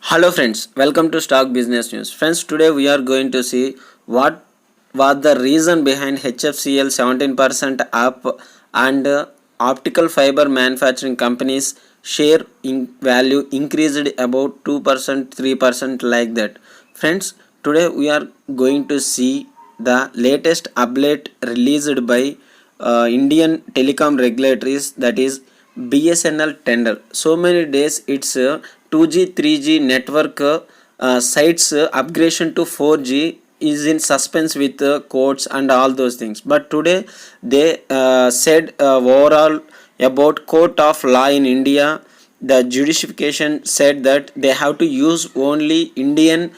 Hello friends, welcome to Stock Business News. Friends, today we are going to see what was the reason behind HFCL 17% up and optical fiber manufacturing companies share in value increased about 2%, 3% like that. Friends, today we are going to see the latest update released by Indian telecom regulators, that is BSNL tender. So many days it's 2G 3G network sites upgradation to 4G is in suspense with courts and all those things, but today they said overall about court of law in India. The judicification said that they have to use only Indian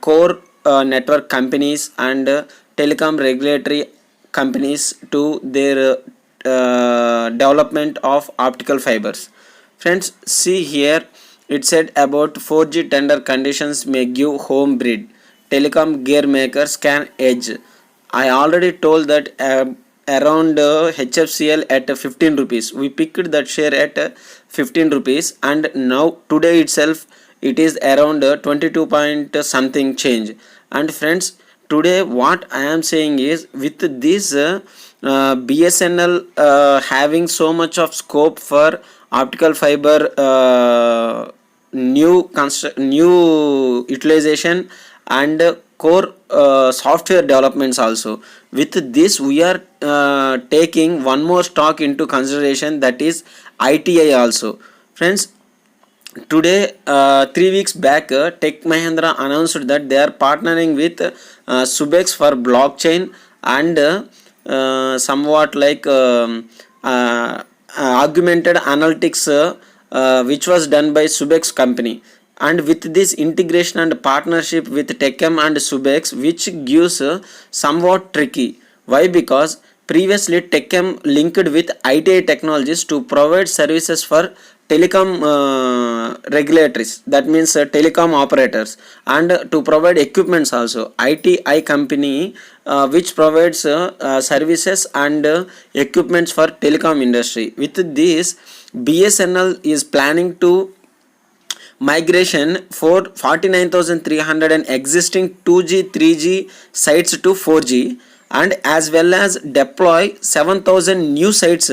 core network companies and telecom regulatory companies to their development of optical fibers. Friends, see here it said about 4G tender conditions may give home breed telecom gear makers can edge. I already told that around HFCL at 15 rupees. We picked that share at 15 rupees, and now today itself it is around 22 point something change. And friends, today what I am saying is with this BSNL having so much of scope for optical fiber new utilization and core software developments also. With this we are taking one more stock into consideration, that is ITI also. Friends, today 3 weeks back Tech Mahindra announced that they are partnering with Subex for blockchain and somewhat like augmented analytics which was done by Subex company. And with this integration and partnership with Techem and Subex, which gives somewhat tricky. Why? Because previously Techem linked with ITI Technologies to provide services for telecom regulatories, that means telecom operators, and to provide equipments also. ITI company which provides services and equipments for telecom industry. With this, BSNL is planning to migration for 49,300 and existing 2G 3G sites to 4G, and as well as deploy 7,000 new sites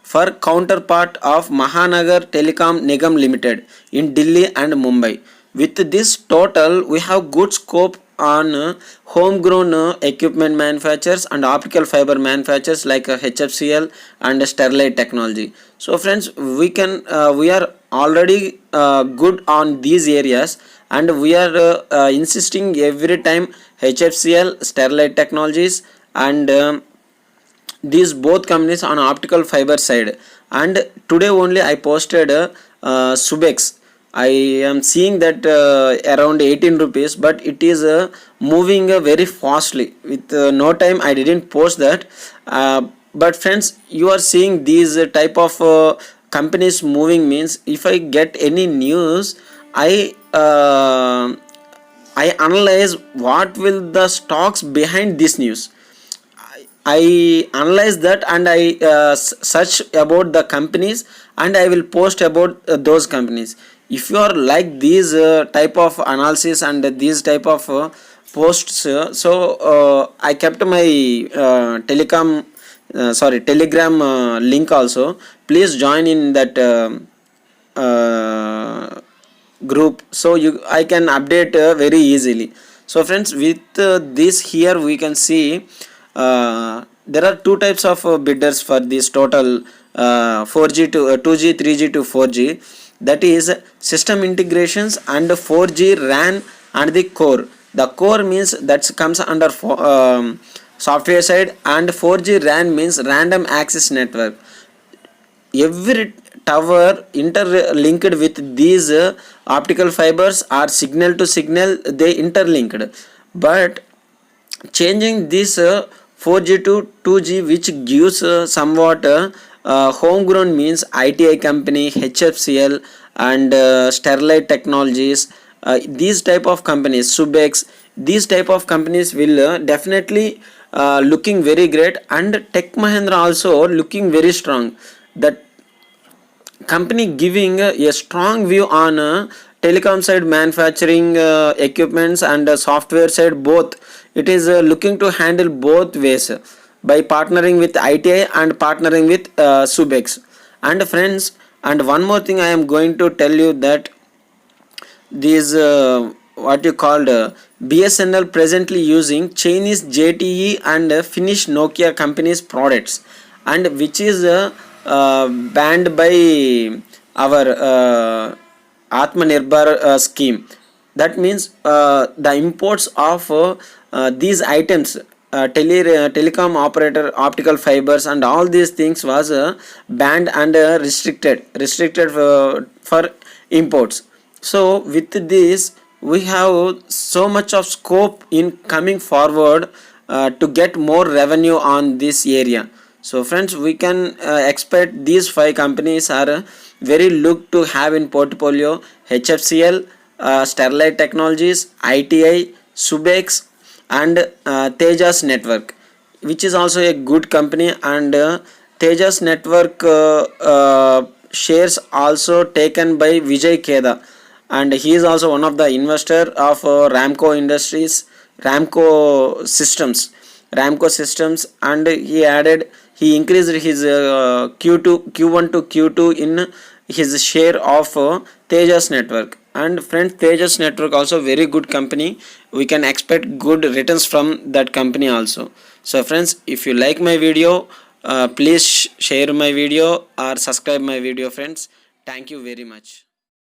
for counterpart of Mahanagar Telecom Nigam Limited in Delhi and Mumbai. With this total, we have good scope on homegrown equipment manufacturers and optical fiber manufacturers like HFCL and Sterlite Technology. So friends, we are already good on these areas, and we are insisting every time HFCL, Sterlite Technologies, and these both companies on optical fiber side. And today only I posted Subex. I am seeing that around 18 rupees, but it is moving very fastly. With no time I didn't post that, but friends, you are seeing these type of companies moving means if I get any news, I analyze what will the stocks behind this news. I analyze that, and I search about the companies, and I will post about those companies. If you are like these type of analysis and these type of posts, I kept my telegram link also. Please join in that group, so I can update very easily. So friends, with this here we can see there are two types of bidders for this total 4G to 2G 3G to 4G, that is system integrations and 4G RAN and the core. The core means that comes under software side, and 4G RAN means random access network. Every tower interlinked with these optical fibers are signal to signal, they interlinked, but changing this 4G to 2G, which gives somewhat homegrown means ITI company, HFCL, and Sterlite Technologies, these type of companies, Subex, these type of companies will definitely looking very great, and Tech Mahindra also looking very strong. That company giving a strong view on telecom side manufacturing equipments and software side both. It is looking to handle both ways by partnering with ITI and partnering with Subex. And friends, and one more thing I am going to tell you that these what you called BSNL presently using Chinese JTE and Finnish Nokia companies products, and which is banned by our Atmanirbhar scheme. That means the imports of these items, telecom operator optical fibers and all these things was banned and restricted for imports. So with this we have so much of scope in coming forward to get more revenue on this area. So friends, we can expect these 5 companies are very look to have in portfolio: HFCL, Sterlite Technologies, ITI, Subex, and Tejas Network, which is also a good company. And Tejas Network shares also taken by Vijay Keda, and he is also one of the investor of Ramco Industries, Ramco Systems, and he increased his Q1 to Q2 in his share of Tejas Network. And friends, Tejas Network also very good company. We can expect good returns from that company also. So friends, if you like my video, please share my video or subscribe my video, friends. Thank you very much.